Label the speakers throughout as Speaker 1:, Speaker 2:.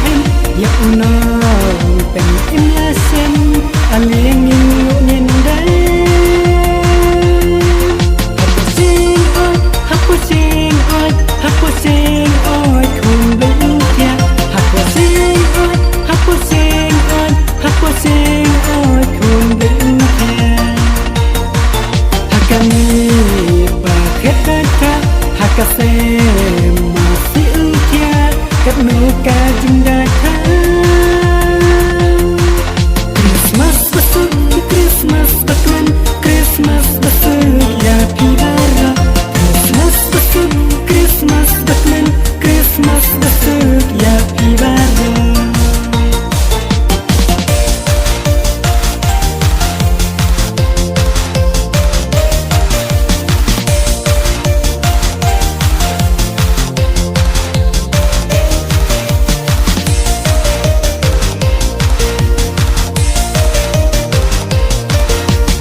Speaker 1: hem ya unong pen im la sem aleng ing nyen dai hapo sing oi khun bing kya hapo sing oi khun bing kya hakani ba kheta hakase masih kya kat nuka jinda kha Christmas besuk Christmas baklan Christmas besuk ya pibara Christmas besuk Christmas baklan Christmas besuk ya pibara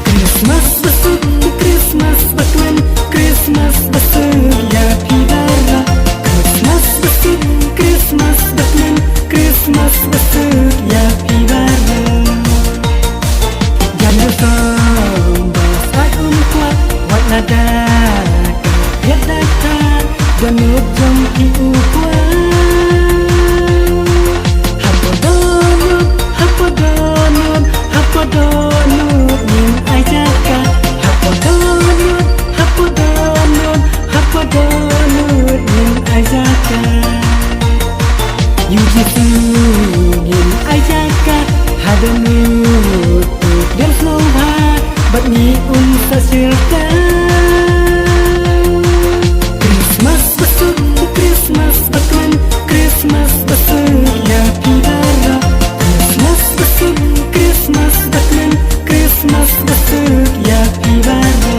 Speaker 1: Christmas besuk Christmas baklan Christmas besuk ya pibara Christmas besuk Christmas baklan Christmas besuk ya pibara Jangan sombong saat kuat buat nada kaget datang dan ujung ibu kuat Hapo donut nin ajaka Hapo donut nin ajaka Yujitu nin ajaka Hadanut dan slova Bat ni sasilka Christmas besuk Christmas baklan Christmas besuk ya pibara Christmas besuk Christmas baklan Christmas besuk ya pibara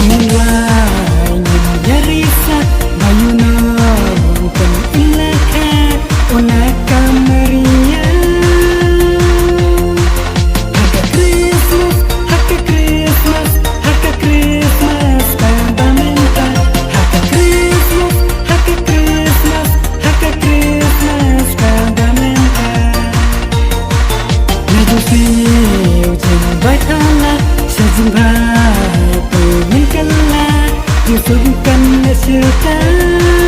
Speaker 1: Mulai nyarisa bayuna bukan ilaka onaka maria Haka Christmas pandamenta Haka Christmas pandamenta Siêu trên vai Allah sẽ dừng hai từ những căn lá như phương căn siêu ta